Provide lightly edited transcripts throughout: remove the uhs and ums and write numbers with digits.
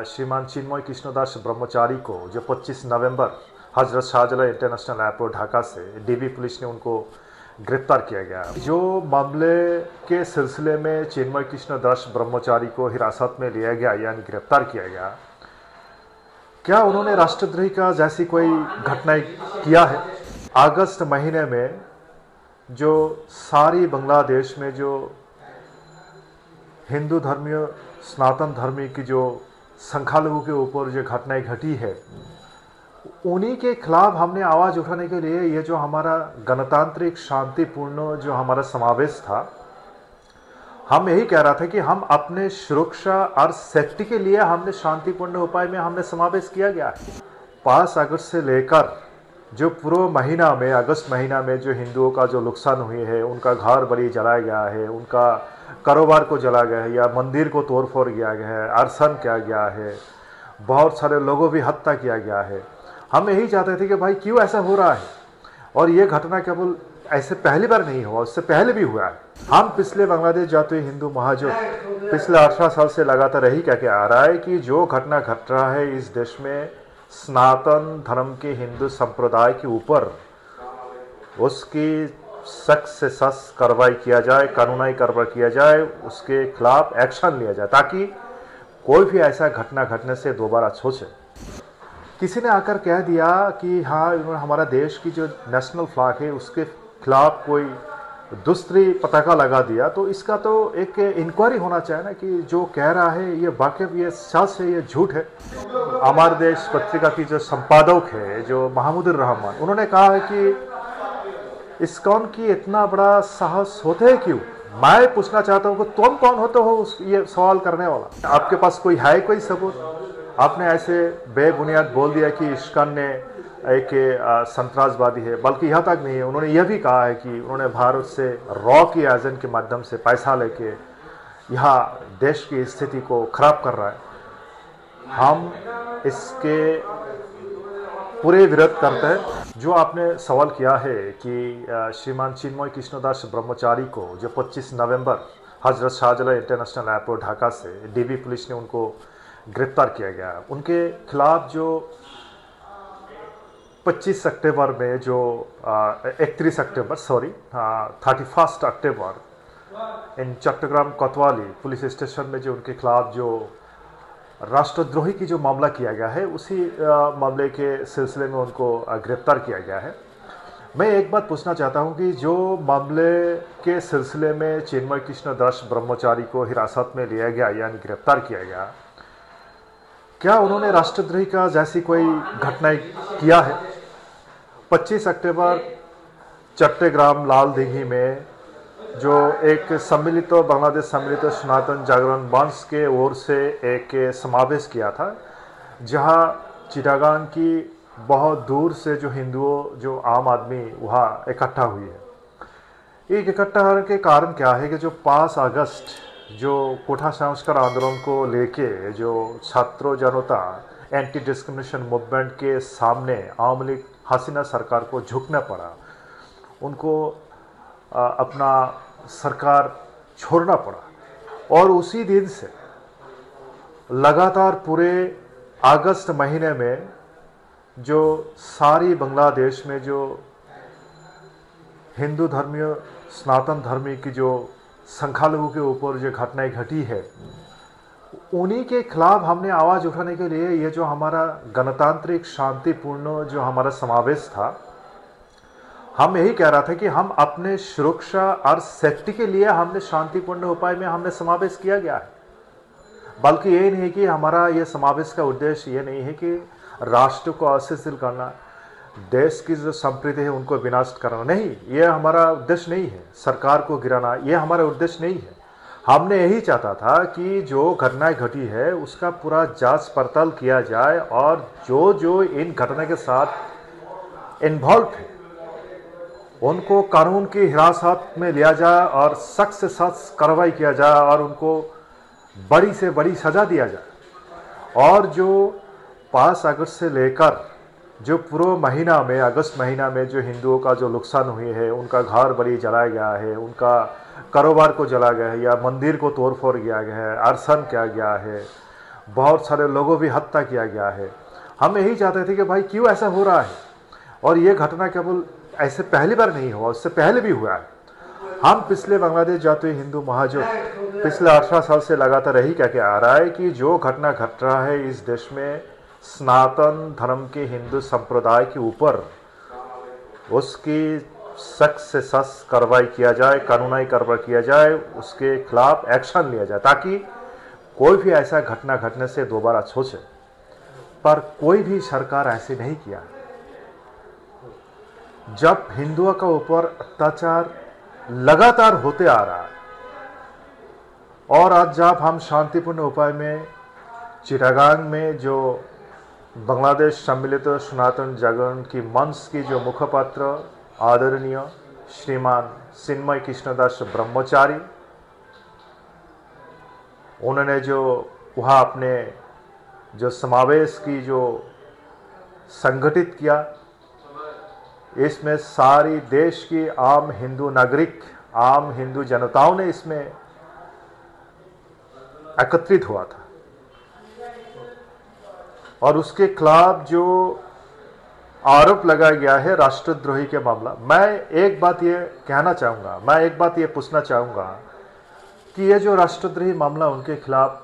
श्रीमान चिन्मय कृष्णदास ब्रह्मचारी को जो 25 नवंबर हजरत शाहजलाल इंटरनेशनल एयरपोर्ट ढाका से डीबी पुलिस ने उनको गिरफ्तार किया गया। जो मामले के सिलसिले में चिन्मय कृष्णदास ब्रह्मचारी को हिरासत में लिया गया यानी गिरफ्तार किया गया, क्या उन्होंने राष्ट्रद्रोही का जैसी कोई घटना किया है? अगस्त महीने में जो सारी बांग्लादेश में जो हिंदू धर्मीय सनातन धर्मी की जो संख्यालघु के ऊपर जो घटनाएं घटी है, उन्हीं के खिलाफ हमने आवाज़ उठाने के लिए ये जो हमारा गणतांत्रिक शांतिपूर्ण जो हमारा समावेश था, हम यही कह रहा था कि हम अपने सुरक्षा और सेफ्टी के लिए हमने शांतिपूर्ण उपाय में हमने समावेश किया गया है। 5 अगस्त से लेकर जो पूरा महीना में अगस्त महीना में जो हिंदुओं का जो नुकसान हुई है, उनका घर बड़ी जलाया गया है, उनका कारोबार को जला गया है या मंदिर को तोड़फोड़ किया गया है, अरसन किया गया है, बहुत सारे लोगों भी हत्या किया गया है। हम यही चाहते थे कि भाई क्यों ऐसा हो रहा है, और ये घटना केवल ऐसे पहली बार नहीं हुआ, उससे पहले भी हुआ है। हम पिछले बांग्लादेश जाते हिंदू महाजोट पिछले 18 साल से लगातार यही कह के आ रहा है कि जो घटना घट रहा है इस देश में सनातन धर्म के हिंदू संप्रदाय के ऊपर, उसकी सख्त से सख्त कार्रवाई किया जाए, कानूनी कार्रवाई किया जाए, उसके खिलाफ एक्शन लिया जाए ताकि कोई भी ऐसा घटना घटने से दोबारा सोचे। किसी ने आकर कह दिया कि हाँ, हमारा देश की जो नेशनल फ्लैग है उसके खिलाफ कोई दूसरी पताका लगा दिया, तो इसका तो एक इंक्वायरी होना चाहिए ना कि जो कह रहा है ये वाकई ये सच है, ये झूठ है। हमारे देश पत्रिका की जो संपादक है जो महमूदुर रहमान, उन्होंने कहा है कि इस्कॉन की इतना बड़ा साहस होते है क्यों? मैं पूछना चाहता हूँ कि तुम कौन होते हो ये सवाल करने वाला? आपके पास कोई है कोई सबूत? आपने ऐसे बेबुनियाद बोल दिया कि इस्कॉन ने एक संतरासवादी है, बल्कि यहाँ तक नहीं है, उन्होंने यह भी कहा है कि उन्होंने भारत से रॉ की एजेंट के माध्यम से पैसा लेके यहाँ देश की स्थिति को खराब कर रहा है। हम इसके पूरे विरोध करते हैं। जो आपने सवाल किया है कि श्रीमान चिन्मय कृष्णदास ब्रह्मचारी को जो 25 नवंबर हजरत शाहजलाल इंटरनेशनल एयरपोर्ट ढाका से डीबी पुलिस ने उनको गिरफ्तार किया गया, उनके खिलाफ जो 25 अक्टूबर में जो 31 अक्टूबर 31 अक्टूबर इन चट्टग्राम कोतवाली पुलिस स्टेशन में जो उनके खिलाफ जो राष्ट्रद्रोही की जो मामला किया गया है, उसी मामले के सिलसिले में उनको गिरफ्तार किया गया है। मैं एक बात पूछना चाहता हूं कि जो मामले के सिलसिले में चिन्मय कृष्णदास ब्रह्मचारी को हिरासत में लिया गया यानी गिरफ्तार किया गया, क्या उन्होंने राष्ट्रद्रोही का जैसी कोई घटना किया है? 25 अक्टूबर चट्टग्राम लाल दिघी में जो एक सम्मिलित बांग्लादेश सम्मिलित सनातन जागरण मंच के ओर से एक समावेश किया था, जहां चिटागांग की बहुत दूर से जो हिंदुओं जो आम आदमी वहाँ इकट्ठा हुई है। एक इकट्ठा होने के कारण क्या है कि जो 5 अगस्त जो कोठा संस्कार आंदोलन को लेके जो छात्रों जनता एंटी डिस्क्रिमिनेशन मूवमेंट के सामने आवामी लीग हसीना सरकार को झुकना पड़ा, उनको अपना सरकार छोड़ना पड़ा, और उसी दिन से लगातार पूरे अगस्त महीने में जो सारी बांग्लादेश में जो हिंदू धर्मीय सनातन धर्मी की जो संख्यालघु के ऊपर जो घटनाएं घटी है, उन्हीं के खिलाफ हमने आवाज़ उठाने के लिए ये जो हमारा गणतांत्रिक शांतिपूर्ण जो हमारा समावेश था, हम यही कह रहा था कि हम अपने सुरक्षा और सेफ्टी के लिए हमने शांतिपूर्ण उपाय में हमने समावेश किया गया है। बल्कि ये नहीं है कि हमारा ये समावेश का उद्देश्य ये नहीं है कि राष्ट्र को अस्थिर करना, देश की जो संस्कृति है उनको विनाश करना, नहीं, ये हमारा उद्देश्य नहीं है। सरकार को गिराना ये हमारा उद्देश्य नहीं है। हमने यही चाहता था कि जो घटनाएं घटी है उसका पूरा जांच पड़ताल किया जाए, और जो जो इन घटना के साथ इन्वॉल्व है उनको कानून की हिरासत में लिया जाए और सख्त से सख्त कार्रवाई किया जाए और उनको बड़ी से बड़ी सज़ा दिया जाए। और जो 5 अगस्त से लेकर जो पूरा महीना में अगस्त महीना में जो हिंदुओं का जो नुकसान हुई है, उनका घर बड़ी जलाया गया है, उनका कारोबार को जला गया है या मंदिर को तोड़फोड़ किया गया है, अरसन किया गया है, बहुत सारे लोगों भी हत्या किया गया है। हम यही चाहते थे कि भाई क्यों ऐसा हो रहा है, और ये घटना केवल ऐसे पहली बार नहीं हुआ, उससे पहले भी हुआ है। हम पिछले बांग्लादेश जाते हिंदू महाजोट पिछले 18 साल से लगातार यही कह के आ रहा है कि जो घटना घट रहा है इस देश में सनातन धर्म के हिंदू संप्रदाय के ऊपर, उसकी सख्त से सख्त कार्रवाई किया जाए, कानूनी कार्रवाई किया जाए, उसके खिलाफ एक्शन लिया जाए, ताकि कोई भी ऐसा घटना घटने से दोबारा सोचे। पर कोई भी सरकार ऐसे नहीं किया। जब हिंदुओं का ऊपर अत्याचार लगातार होते आ रहा है, और आज जब हम शांतिपूर्ण उपाय में चिटागांग में जो बांग्लादेश सम्मिलित सनातन जागरण की मंच की जो मुखपात्र आदरणीय श्रीमान चिन्मय कृष्णदास ब्रह्मचारी, उन्होंने जो वहाँ अपने जो समावेश की जो संगठित किया, इसमें सारी देश की आम हिंदू नागरिक, आम हिंदू जनताओं ने इसमें एकत्रित हुआ था, और उसके खिलाफ जो आरोप लगाया गया है राष्ट्रद्रोही के मामला, मैं एक बात ये कहना चाहूँगा, मैं एक बात ये पूछना चाहूँगा कि ये जो राष्ट्रद्रोही मामला उनके खिलाफ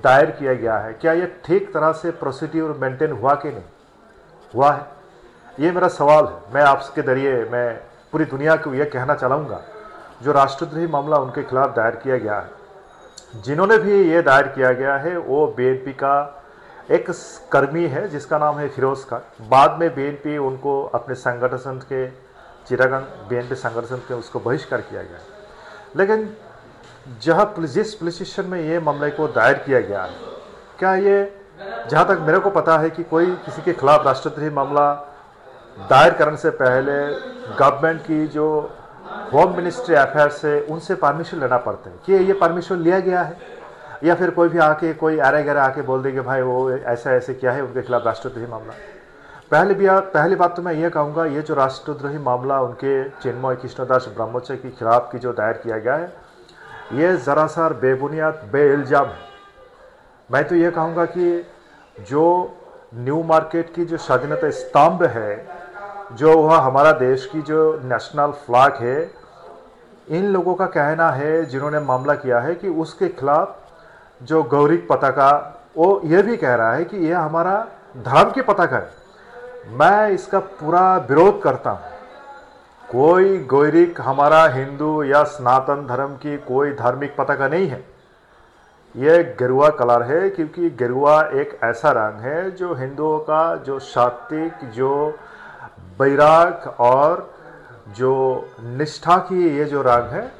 दायर किया गया है, क्या ये ठीक तरह से प्रोसीड्यूर मेंटेन हुआ कि नहीं हुआ है? ये मेरा सवाल है। मैं आपके जरिए मैं पूरी दुनिया को ये कहना चाहूँगा, जो राष्ट्रद्रोही मामला उनके खिलाफ दायर किया गया है, जिन्होंने भी ये दायर किया गया है वो बीएनपी का एक कर्मी है जिसका नाम है फिरोज खान। बाद में बीएनपी उनको अपने संगठन के चिटागांग बीएनपी संगठन के उसको बहिष्कार किया गया। लेकिन जिस पुलिस स्टेशन में ये मामले को दायर किया गया है, क्या ये, जहाँ तक मेरे को पता है कि कोई किसी के खिलाफ राष्ट्रद्रोही मामला दायर करने से पहले गवर्नमेंट की जो होम मिनिस्ट्री अफेयर्स है उनसे परमिशन लेना पड़ता है। कि ये परमिशन लिया गया है, या फिर कोई भी आके कोई अरे गरे आके बोल देंगे भाई वो ऐसा ऐसे क्या है, उनके खिलाफ राष्ट्रद्रोही मामला। पहली बात तो मैं ये कहूँगा, ये जो राष्ट्रद्रोही मामला उनके चिन्मय कृष्णदास ब्रह्मचारी के खिलाफ की जो दायर किया गया है, ये ज़रा सा बेबुनियाद बेइल्जाम है। मैं तो ये कहूँगा कि जो न्यू मार्केट की जो स्वाधीनता स्तंभ है, जो वह हमारा देश की जो नेशनल फ्लैग है, इन लोगों का कहना है जिन्होंने मामला किया है कि उसके खिलाफ जो गौरिक पताका, वो ये भी कह रहा है कि यह हमारा धर्म की पताका है। मैं इसका पूरा विरोध करता हूँ। कोई गौरिक हमारा हिंदू या सनातन धर्म की कोई धार्मिक पताका नहीं है। यह गेरुआ कलर है, क्योंकि गेरुआ एक ऐसा रंग है जो हिंदुओं का जो सात्विक, जो वैराग और जो निष्ठा की ये जो रंग है।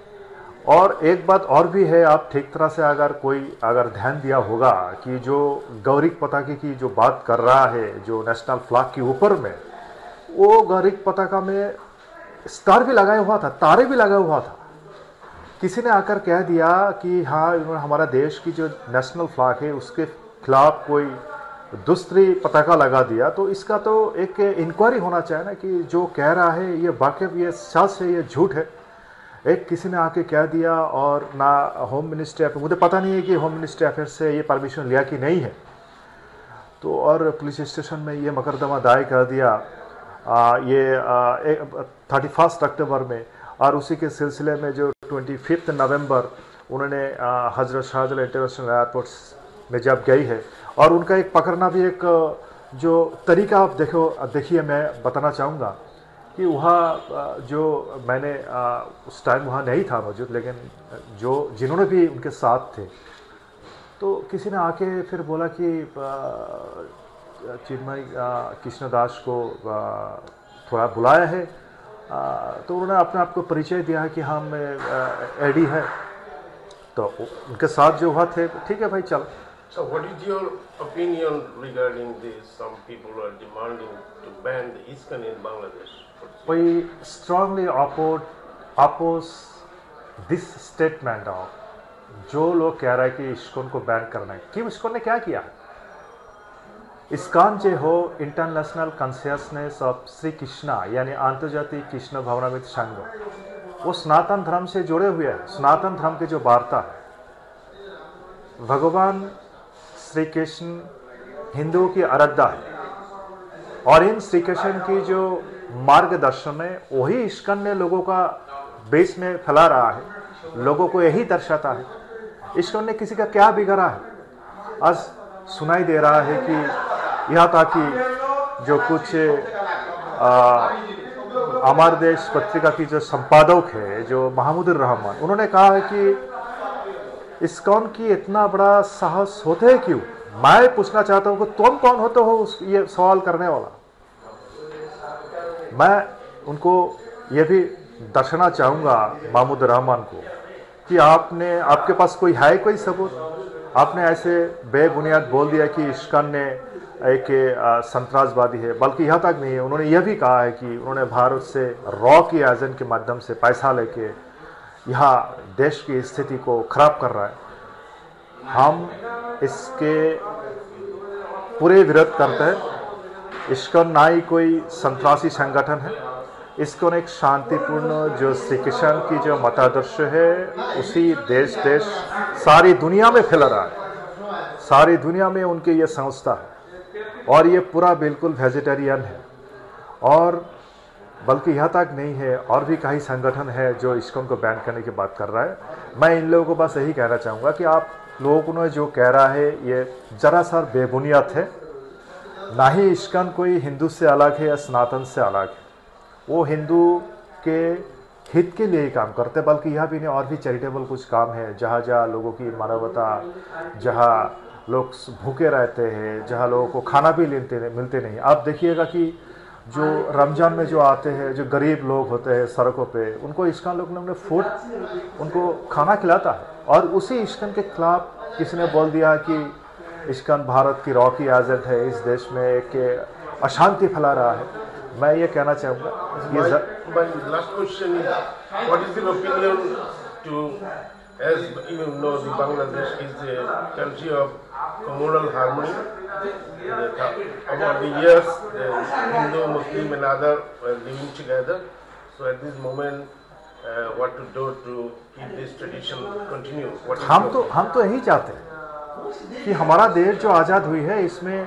और एक बात और भी है, आप ठीक तरह से अगर ध्यान दिया होगा कि जो गौरिक पताके की जो बात कर रहा है, जो नेशनल फ्लैग के ऊपर में, वो गौरिक पताका में स्टार भी लगाया हुआ था, तारे भी लगा हुआ था। किसी ने आकर कह दिया कि हाँ, हमारा देश की जो नेशनल फ्लैग है उसके खिलाफ कोई दूसरी पताका लगा दिया, तो इसका तो एक इंक्वायरी होना चाहिए ना कि जो कह रहा है ये वाकई ये सच है, ये झूठ है। एक किसी ने आके कह दिया, और ना होम मिनिस्ट्री अफेयर, मुझे पता नहीं है कि होम मिनिस्ट्री अफेयर से ये परमिशन लिया कि नहीं है, तो और पुलिस स्टेशन में ये मुकदमा दायर कर दिया 31 अक्टूबर में। और उसी के सिलसिले में जो 25 नवंबर उन्होंने हजरत शाहजलाल इंटरनेशनल एयरपोर्ट में जब गई है, और उनका एक पकड़ना भी एक जो तरीका आप देखिए, मैं बताना चाहूँगा कि वहाँ जो मैंने उस टाइम वहाँ नहीं था मौजूद, लेकिन जिन्होंने भी उनके साथ थे, तो किसी ने आके फिर बोला कि चिन्मय कृष्णदास को थोड़ा बुलाया है, तो उन्होंने अपने आप को परिचय दिया कि हम एडी है, तो उनके साथ जो हुआ थे, ठीक है भाई चल। So what is your opinion regarding this? Some people are demanding to ban the ISKCON in Bangladesh. We strongly oppose this statement of जो लोग कह रहा है कि ISKCON को बैन करना है। क्यों? ISKCON ने क्या किया? ISKCON जो हो international consciousness of Shri Krishna, यानी अंतर्जातीय कृष्ण भावनामृत संघ, वो सनातन धर्म से जुड़े हुए हैं। सनातन धर्म की जो वार्ता है, भगवान श्री कृष्ण हिंदुओं की आराध्या है और इन श्री कृष्ण की जो मार्गदर्शन है वही इस्कॉन ने लोगों का बेस में फैला रहा है, लोगों को यही दर्शाता है। इस्कॉन ने किसी का क्या बिगाड़ा है? आज सुनाई दे रहा है कि यहाँ तक कि जो कुछ अमर देश पत्रिका की जो संपादक है जो महमूदुर रहमान, उन्होंने कहा है कि इस्कॉन की इतना बड़ा साहस होते है क्यों? मैं पूछना चाहता हूं कि तुम कौन होते हो ये सवाल करने वाला। मैं उनको ये भी दर्शाना चाहूंगा महमूदुर रहमान को कि आपके पास कोई सबूत? आपने ऐसे बेबुनियाद बोल दिया कि इस्कॉन ने एक संतरासवादी है, बल्कि यहाँ तक नहीं है, उन्होंने यह भी कहा है कि उन्होंने भारत से रॉ की एजेंट के माध्यम से पैसा लेके यहाँ देश की स्थिति को खराब कर रहा है। हम इसके पूरे विरोध करते हैं। इस्कॉन ना ही कोई संतरासी संगठन है, इस्कॉन एक शांतिपूर्ण जो श्री कृष्ण की जो मतादर्श है उसी देश सारी दुनिया में फैला रहा है। सारी दुनिया में उनके ये संस्था है और ये पूरा बिल्कुल वेजिटेरियन है। और बल्कि यहाँ तक नहीं है, और भी कई संगठन है जो इस्कॉन को बैन करने की बात कर रहा है। मैं इन लोगों को बस यही कहना चाहूँगा कि आप लोगों ने जो कह रहा है ये जरा सा बेबुनियाद है। ना ही इस्कॉन कोई हिंदू से अलग है या सनातन से अलग है, वो हिंदू के हित के लिए ही काम करते, बल्कि यह भी नहीं और भी चैरिटेबल कुछ काम है जहाँ लोगों की मानवता, जहाँ लोग भूखे रहते हैं, जहाँ लोगों को खाना भी मिलते नहीं। आप देखिएगा कि जो रमज़ान में जो आते हैं, जो गरीब लोग होते हैं सड़कों पे, उनको इस्कॉन लोग ने फूड उनको खाना खिलाता है। और उसी इस्कॉन के खिलाफ किसी ने बोल दिया कि इस्कॉन भारत की रॉ की एजेंट है, इस देश में एक अशांति फैला रहा है। मैं ये कहना चाहूँगा My last question is, what is your opinion to, as you know, the Bangladesh is a country of communal harmony. Over the years, the Hindu, Muslim and other were living together. So at this moment, what to do to keep this tradition continue? हम तो यही चाहते हैं कि हमारा देश जो आज़ाद हुई है इसमें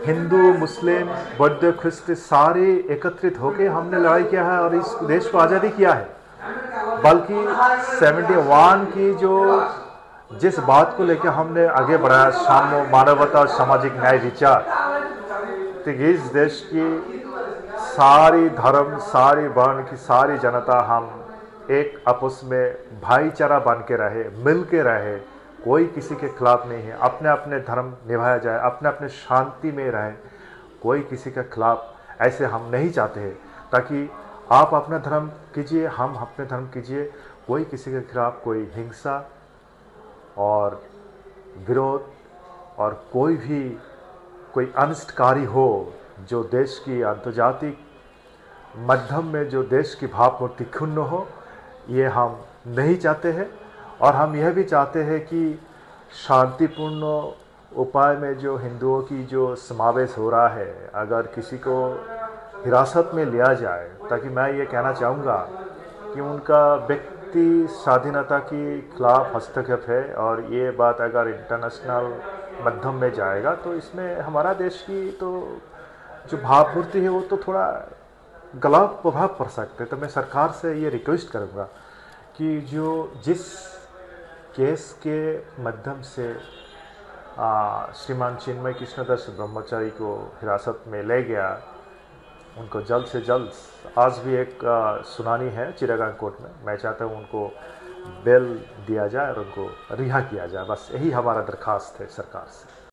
हिंदू, मुस्लिम, बौद्ध, ख्रिस्त सारे एकत्रित होकर हमने लड़ाई किया है और इस देश को आज़ादी किया है। बल्कि 71 की जो जिस बात को लेकर हमने आगे बढ़ाया, मानवता और सामाजिक न्याय विचार, तो इस देश की सारी धर्म, सारी वर्ण की सारी जनता हम एक आपस में भाईचारा बन के रहे, मिल के रहे, कोई किसी के खिलाफ नहीं है। अपने अपने धर्म निभाया जाए, अपने अपने शांति में रहे, कोई किसी के खिलाफ ऐसे हम नहीं चाहते हैं। ताकि आप अपना धर्म कीजिए, हम अपने धर्म कीजिए, कोई किसी के खिलाफ कोई हिंसा और विरोध और कोई अनिष्टकारी हो जो देश की आंतर्जातिक माध्यम में जो देश की भावमूर्ति क्षुण्ण हो, ये हम नहीं चाहते हैं। और हम यह भी चाहते हैं कि शांतिपूर्ण उपाय में जो हिंदुओं की जो समावेश हो रहा है, अगर किसी को हिरासत में लिया जाए, ताकि मैं ये कहना चाहूँगा कि उनका व्यक्ति स्वाधीनता के खिलाफ हस्तक्षेप है। और ये बात अगर इंटरनेशनल माध्यम में जाएगा तो इसमें हमारा देश की तो जो भावपूर्ति है वो तो थोड़ा गलत प्रभाव पड़ सकते हैं। तो मैं सरकार से ये रिक्वेस्ट करूँगा कि जिस केस के माध्यम से श्रीमान चिन्मय कृष्णदास ब्रह्मचारी को हिरासत में ले गया, उनको जल्द से जल्द, आज भी एक सुनानी है चिटागंग कोर्ट में, मैं चाहता हूँ उनको बेल दिया जाए और उनको रिहा किया जाए। बस यही हमारा दरख्वास्त है सरकार से।